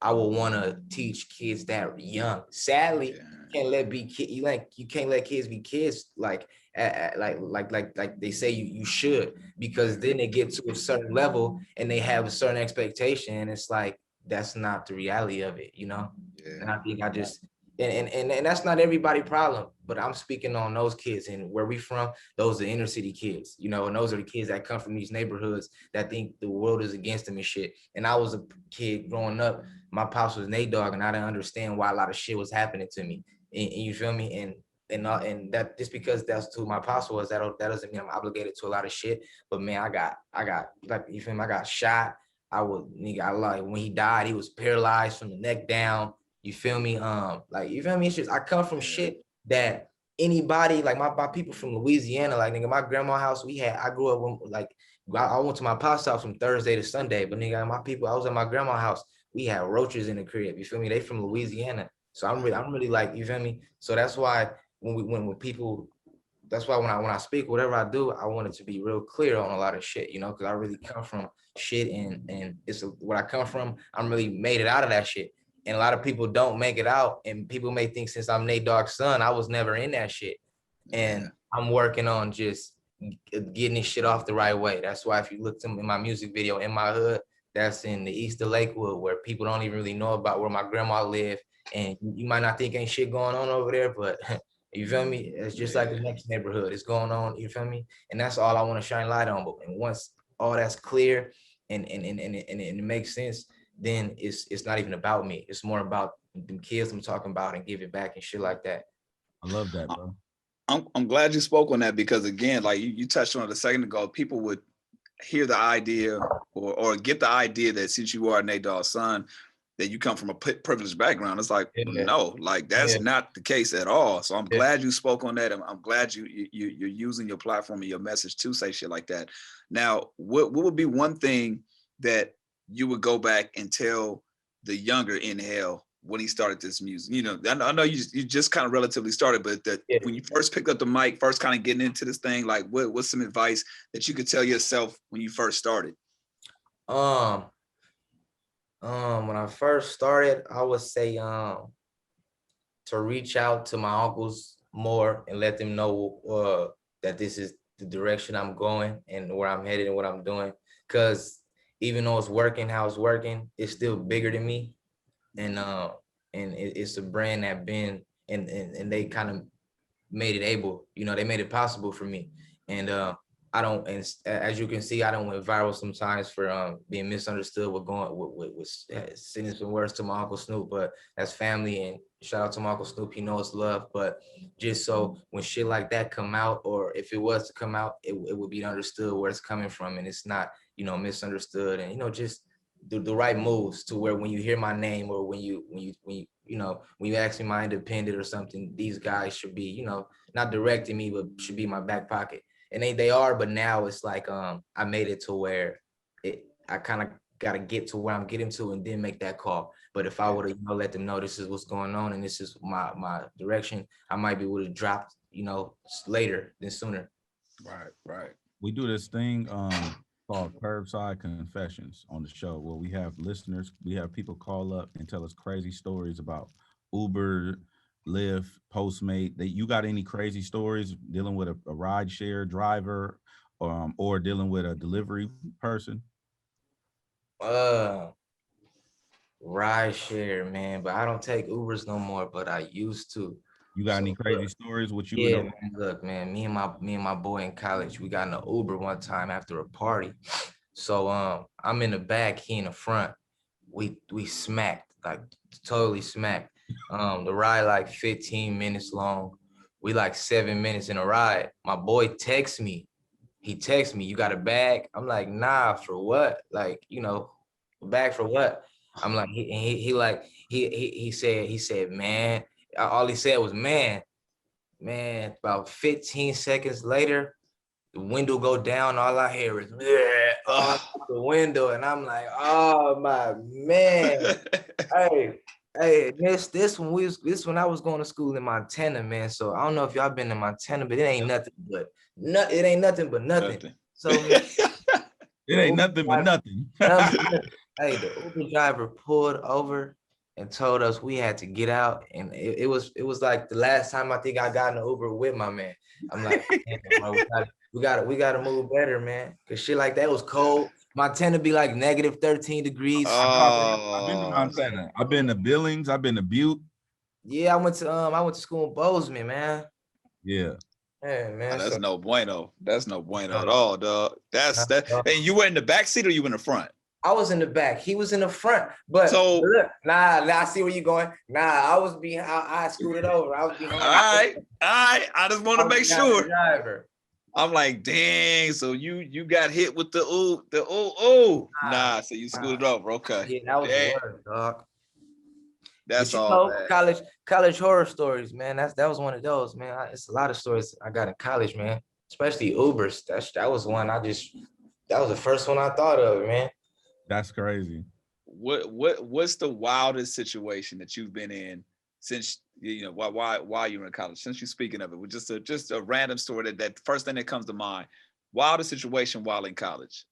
I would want to teach kids that young. Sadly, you can't let kids be kids like they say you should, because then they get to a certain level and they have a certain expectation, and it's like that's not the reality of it. Yeah. And I think I just and that's not everybody's problem, but I'm speaking on those kids, and where we from, those are inner city kids, and those are the kids that come from these neighborhoods that think the world is against them and shit. And I was a kid growing up, my pops was Nate Dogg, and I didn't understand why a lot of shit was happening to me. And you feel me? And that just because that's who my pops was, that doesn't mean I'm obligated to a lot of shit. But man, I got like, you feel me? I got shot. I like when he died, he was paralyzed from the neck down. You feel me? Like, you feel me? It's just, I come from shit that anybody, like my people from Louisiana, like nigga, my grandma's house, I grew up with, like, I went to my pop's house from Thursday to Sunday, but nigga, my people, I was at my grandma's house, we had roaches in the crib. You feel me? They from Louisiana. So I'm really like, you feel me? So that's why when people, that's why when I speak, whatever I do, I want it to be real clear on a lot of shit, because I really come from shit, and it's what I come from. I'm really made it out of that shit. And a lot of people don't make it out, and people may think since I'm Nate Dogg's son, I was never in that shit. And I'm working on just getting this shit off the right way. That's why if you look in my music video, In My Hood, that's in the east of Lakewood, where people don't even really know about where my grandma lived. And you might not think ain't shit going on over there, but you feel me? It's just like the next neighborhood. It's going on, you feel me? And that's all I want to shine light on. But and once all that's clear and it makes sense, then it's not even about me. It's more about the kids I'm talking about and give it back and shit like that. I love that, bro. I'm glad you spoke on that, because again, like you touched on it a second ago, people would hear the idea or get the idea that since you are Nate Dogg's son, that you come from a privileged background. It's like, no, like that's not the case at all. So I'm glad you spoke on that. I'm glad you're using your platform and your message to say shit like that. Now, what would be one thing that you would go back and tell the younger NHALE when he started this music? I know you just kind of relatively started, but when you first picked up the mic, first kind of getting into this thing, like what's some advice that you could tell yourself when you first started? When I first started, I would say to reach out to my uncles more and let them know that this is the direction I'm going and where I'm headed and what I'm doing. Because even though it's working how it's working, it's still bigger than me. And it's a brand that been and they kind of made it able, they made it possible for me. And I don't, and as you can see, I don't went viral sometimes for being misunderstood with sending some words to my Uncle Snoop, but that's family, and shout out to my Uncle Snoop, he knows love. But just so when shit like that come out, or if it was to come out, it would be understood where it's coming from, and it's not, misunderstood, and just the right moves to where when you hear my name, or when you ask me my independent or something, these guys should be, not directing me, but should be my back pocket. And they are, but now it's like I made it to where I kind of got to get to where I'm getting to and then make that call. But if I would have let them know this is what's going on and this is my direction, I might be able to drop later than sooner. Right. We do this thing called curbside confessions on the show, where we have listeners, we have people call up and tell us crazy stories about Uber, Lyft, Postmate. That you got any crazy stories dealing with a ride share driver, or dealing with a delivery person? Ride share, man, but I don't take Ubers no more, but I used to. You got any crazy stories with you? Yeah, man, look, man, me and my boy in college, we got in an Uber one time after a party. So I'm in the back, he in the front. We smacked, like totally smacked. The ride like 15 minutes long. We like 7 minutes in a ride. My boy texts me. He texts me, "You got a bag?" I'm like, "Nah, for what?" Like, bag for what? I'm like, he said, "Man," all he said was, "Man." About 15 seconds later, the window go down. All I hear is the window, and I'm like, "Oh my man!" hey, this when I was going to school in Montana, man. So I don't know if y'all been in Montana, but it ain't nothing but nothing. So man, it ain't nothing but nothing. Hey, the Uber driver pulled over and told us we had to get out, and it was like the last time I think I got in an Uber with my man. I'm like, bro, we gotta move better, man, because shit like that was cold. Montana be like -13 degrees. I've been to Montana. I've been to Billings. I've been to Butte. Yeah, I went to school in Bozeman, man. Yeah. Yeah, man. That's no bueno. That's no bueno at all, dog. That's that. And you were in the back seat or you were in the front? I was in the back. He was in the front. But so look, nah, I see where you're going. Nah, I was behind. I scooted over. I was behind. All right. I just want to make sure. Driver. I'm like, dang. So you got hit with the ooh. Nah. So you scooted over. Okay. Yeah, that was the worst, dog. That's all. College horror stories, man. That was one of those, man. It's a lot of stories I got in college, man. Especially Ubers. That was one that was the first one I thought of, man. That's crazy. What's the wildest situation that you've been in since while you were in college? Since you're speaking of it, with just a random story that first thing that comes to mind. Wildest situation while in college.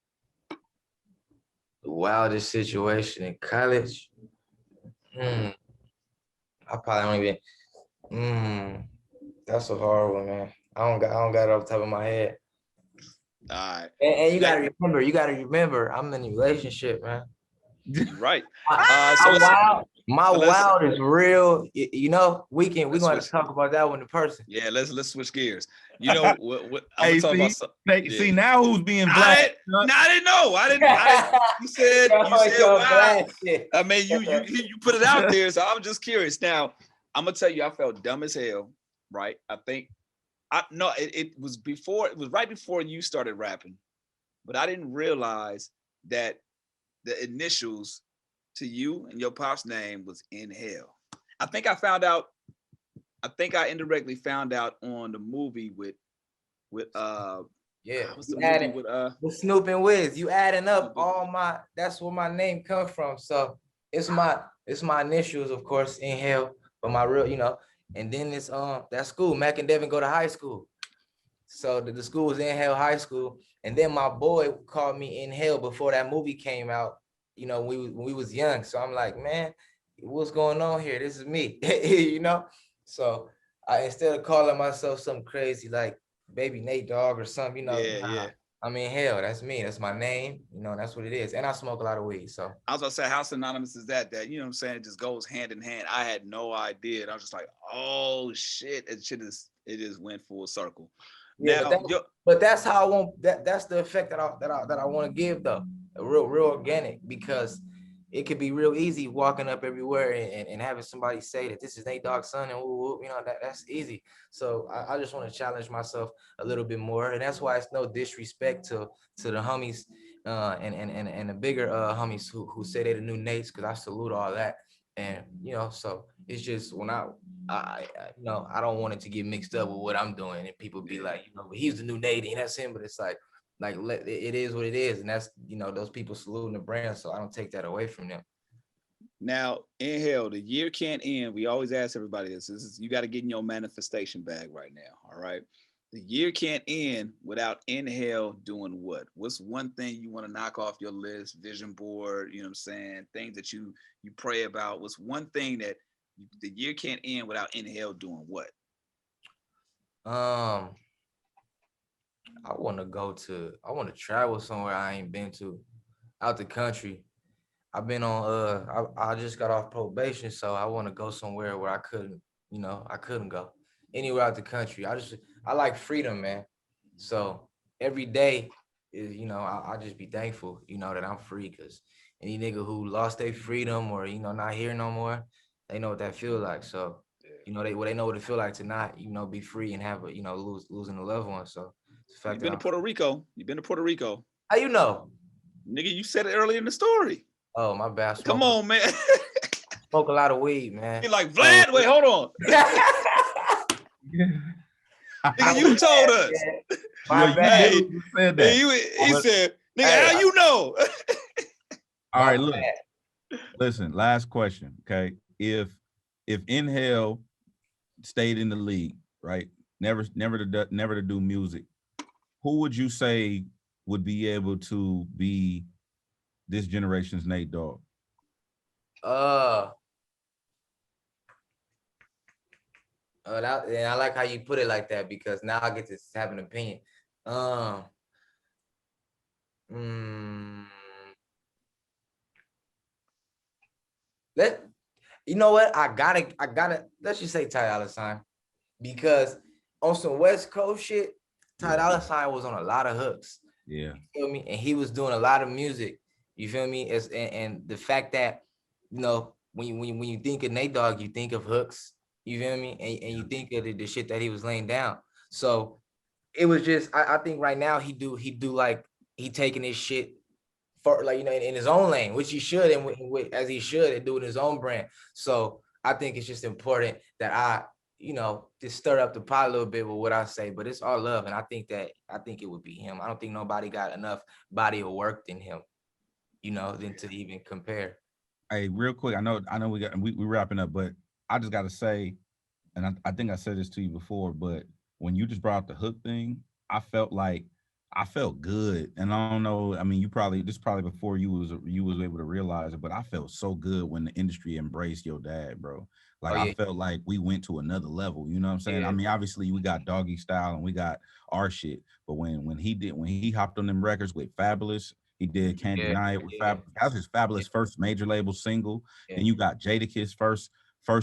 The wildest situation in college. I probably don't even. That's a hard one, man. I don't got it off the top of my head. All right. And you gotta remember, I'm in a relationship, man. Right. My wild is real. We're gonna talk about that one in person. Yeah, let's switch gears. What I'm talking about. See now who's being black? I didn't know. I didn't. You said wow. I mean, you put it out there, so I'm just curious. Now, I'm gonna tell you, I felt dumb as hell. Right. I think. It was right before you started rapping, but I didn't realize that the initials to you and your pop's name was NHALE. I think I indirectly found out on the movie with with Snoop and Wiz. You adding up that's where my name comes from. So it's my initials, of course, NHALE, but my real, and then it's that school, Mac and Devin go to high school. So the school was NHALE High School. And then my boy called me NHALE before that movie came out, when we was young. So I'm like, man, what's going on here? This is me, So I, instead of calling myself something crazy like Baby Nate Dogg or something, I mean, hell, that's me. That's my name. That's what it is. And I smoke a lot of weed. So I was gonna say, how synonymous is that? That what I'm saying, it just goes hand in hand. I had no idea. And I was just like, oh shit, it just went full circle. Yeah, but that's how I want that's the effect that I want to give though. Real organic, because it could be real easy walking up everywhere and having somebody say that this is Nate Dogg's son and that's easy. So I just want to challenge myself a little bit more, and that's why it's no disrespect to the homies and the bigger homies who say they the new Nates, because I salute all that. And so it's just when I don't want it to get mixed up with what I'm doing, and people be like, but he's the new Nate and that's him. But it's like it is what it is, and that's those people saluting the brand, so I don't take that away from them. Now, NHALE, the year can't end. We always ask everybody this. You got to get in your manifestation bag right now. All right. The year can't end without NHALE doing what? What's one thing you want to knock off your list, vision board, you know what I'm saying? Things that you pray about. What's one thing that the year can't end without NHALE doing what? I want to travel somewhere I ain't been to, out the country. I've been on I just got off probation, so I want to go somewhere where I couldn't go anywhere out the country. I like freedom, man. So every day is, I just be thankful, that I'm free, because any nigga who lost their freedom or, not here no more, they know what that feel like. So, they know what it feel like to not, be free and have losing a loved one. So it's the fact You've been to Puerto Rico. You've been to Puerto Rico. How you know? Nigga, you said it earlier in the story. Oh, my bad. Come on, man. Smoke a lot of weed, man. You're like, Vlad, wait, hold on. Nigga, you told us. My bad. You said that. He said, nigga, how you know? All right, look. Listen, last question, okay? If NHALE stayed in the league, right? Never to do music, who would you say would be able to be this generation's Nate Dogg? I like how you put it like that, because now I get to have an opinion. You know what? I gotta. Let's just say Ty Dolla $ign, because on some West Coast shit, Ty Dolla $ign was on a lot of hooks. Yeah. You feel me? And he was doing a lot of music. You feel me? And the fact that, when you think of Nate Dogg, you think of hooks. You feel me? And you think of the shit that he was laying down. So it was just, I think right now he like, he taking his shit for, like, in his own lane, which he should, and as he should, and do it in his own brand. So I think it's just important that I just stir up the pot a little bit with what I say, but it's all love. And I think it would be him. I don't think nobody got enough body of work than him, than to even compare. Hey, real quick, I know we wrapping up, but I just gotta say, and I think I said this to you before, but when you just brought up the hook thing, I felt good. And I don't know, I mean, this is probably before you was able to realize it, but I felt so good when the industry embraced your dad, bro. Like, I felt like we went to another level, you know what I'm saying? Yeah. I mean, obviously we got Doggy Style and we got our shit, but when he hopped on them records with Fabulous, he did Can't Deny It with Fabulous. That was his Fabulous first major label single. Then you got Jadakiss first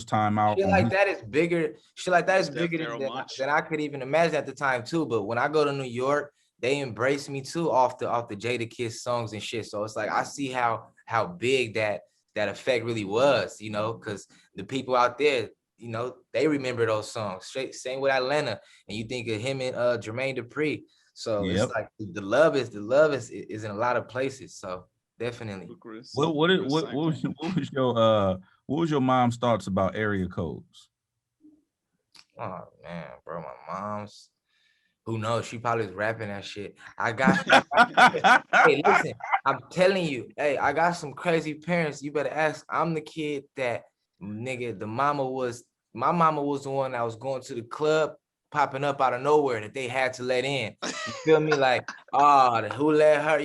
time out. Shit like that is bigger. Shit like that is bigger than I could even imagine at the time too. But when I go to New York, they embrace me too off the Jadakiss songs and shit. So it's like I see how big that effect really was, because the people out there, they remember those songs. Same with Atlanta, and you think of him and Jermaine Dupri. So it's like the love is in a lot of places. So definitely. What was your mom's thoughts about area codes? Oh man, bro, my mom's, who knows? She probably was rapping that shit. Hey, listen, I'm telling you, I got some crazy parents. You better ask. I'm the kid that, nigga, my mama was the one that was going to the club, popping up out of nowhere that they had to let in. You feel me? Like, who let her?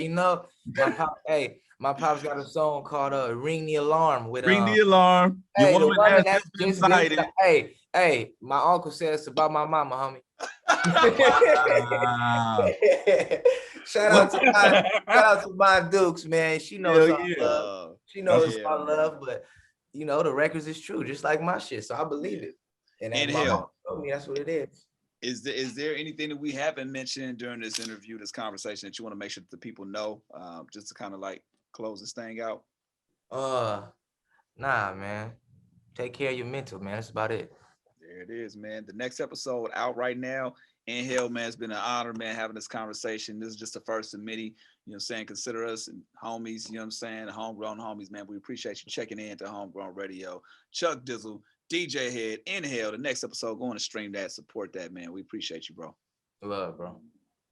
My pop's got a song called "Ring the Alarm" with Ring the Alarm. Hey, the woman that's just excited. Hey, my uncle says about my mama, homie. Shout out to my Dukes, man. She knows all love. She knows it's all love, but the records is true, just like my shit. So I believe it. And NHALE, that's what it is. Is there anything that we haven't mentioned during this interview, this conversation, that you want to make sure that the people know, just to kind of like close this thing out? Nah, man. Take care of your mental, man. That's about it. There it is, man. The next episode out right now. NHALE, man, it's been an honor, man, having this conversation. This is just the first of many, you know what I'm saying? Consider us and homies, you know what I'm saying? Homegrown homies, man. We appreciate you checking in to Homegrown Radio. Chuck Dizzle, DJ Head, NHALE. The next episode, go on and stream that, support that, man. We appreciate you, bro. Love, bro.